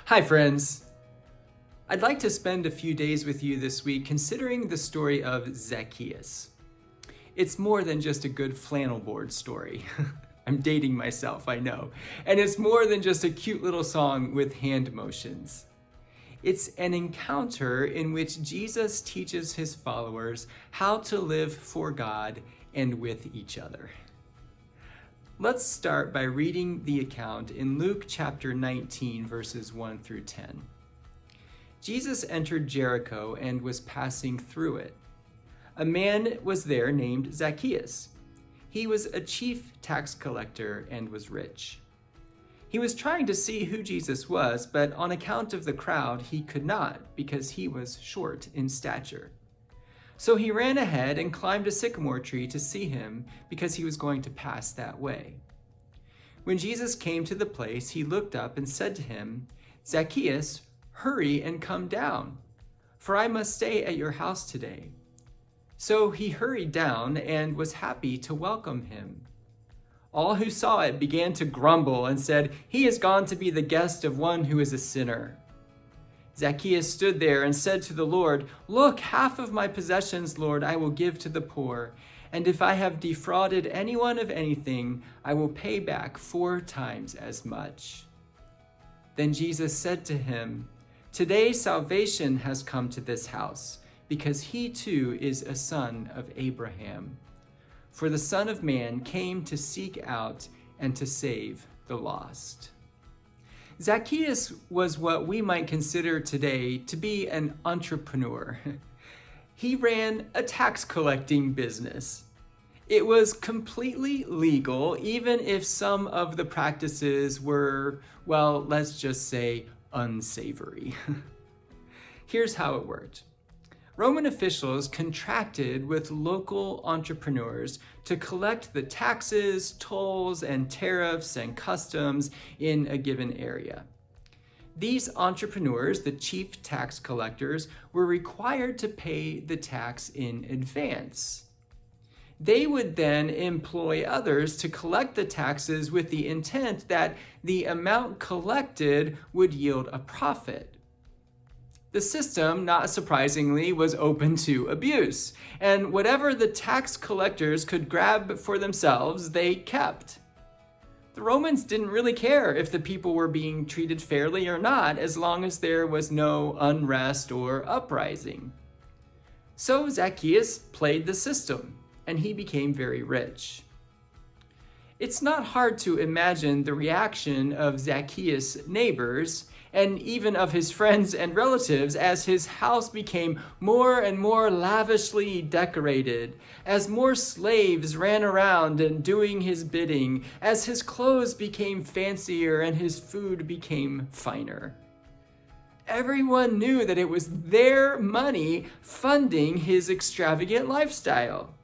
Hi, friends. I'd like to spend a few days with you this week considering the story of Zacchaeus. It's more than just a good flannel board story. I'm dating myself, I know. And it's more than just a cute little song with hand motions. It's an encounter in which Jesus teaches his followers how to live for God and with each other. Let's start by reading the account in Luke chapter 19, verses 1 through 10. Jesus entered Jericho and was passing through it. A man was there named Zacchaeus. He was a chief tax collector and was rich. He was trying to see who Jesus was, but on account of the crowd, he could not because he was short in stature. So he ran ahead and climbed a sycamore tree to see him because he was going to pass that way. When Jesus came to the place, he looked up and said to him, "Zacchaeus, hurry and come down, for I must stay at your house today." So he hurried down and was happy to welcome him. All who saw it began to grumble and said, "He has gone to be the guest of one who is a sinner." Zacchaeus stood there and said to the Lord, "Look, half of my possessions, Lord, I will give to the poor. And if I have defrauded anyone of anything, I will pay back 4 times as much." Then Jesus said to him, "Today salvation has come to this house, because he too is a son of Abraham. For the Son of Man came to seek out and to save the lost." Zacchaeus was what we might consider today to be an entrepreneur. He ran a tax collecting business. It was completely legal, even if some of the practices were, well, let's just say unsavory. Here's how it worked. Roman officials contracted with local entrepreneurs to collect the taxes, tolls, and tariffs and customs in a given area. These entrepreneurs, the chief tax collectors, were required to pay the tax in advance. They would then employ others to collect the taxes with the intent that the amount collected would yield a profit. The system, not surprisingly, was open to abuse, and whatever the tax collectors could grab for themselves, they kept. The Romans didn't really care if the people were being treated fairly or not, as long as there was no unrest or uprising. So Zacchaeus played the system, and he became very rich. It's not hard to imagine the reaction of Zacchaeus' neighbors and even of his friends and relatives as his house became more and more lavishly decorated, as more slaves ran around and doing his bidding, as his clothes became fancier and his food became finer. Everyone knew that it was their money funding his extravagant lifestyle.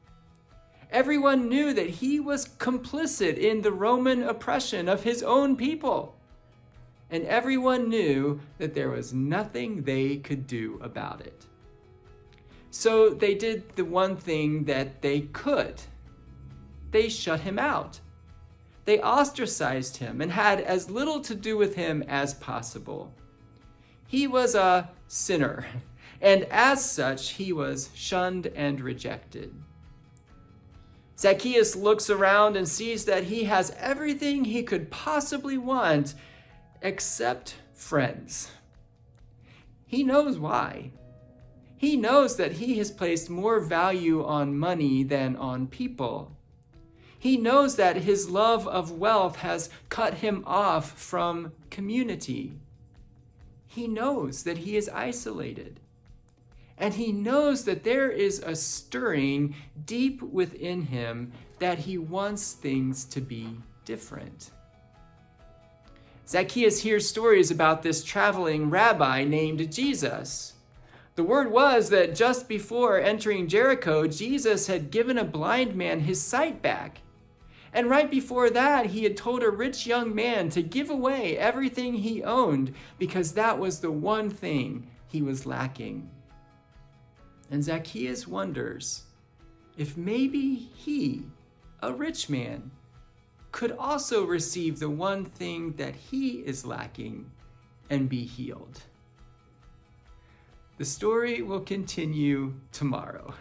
Everyone knew that he was complicit in the Roman oppression of his own people. And everyone knew that there was nothing they could do about it. So they did the one thing that they could. They shut him out. They ostracized him and had as little to do with him as possible. He was a sinner, and as such, he was shunned and rejected. Zacchaeus looks around and sees that he has everything he could possibly want except friends. He knows why. He knows that he has placed more value on money than on people. He knows that his love of wealth has cut him off from community. He knows that he is isolated. And he knows that there is a stirring deep within him that he wants things to be different. Zacchaeus hears stories about this traveling rabbi named Jesus. The word was that just before entering Jericho, Jesus had given a blind man his sight back. And right before that, he had told a rich young man to give away everything he owned because that was the one thing he was lacking. And Zacchaeus wonders if maybe he, a rich man, could also receive the one thing that he is lacking and be healed. The story will continue tomorrow.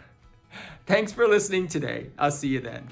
Thanks for listening today. I'll see you then.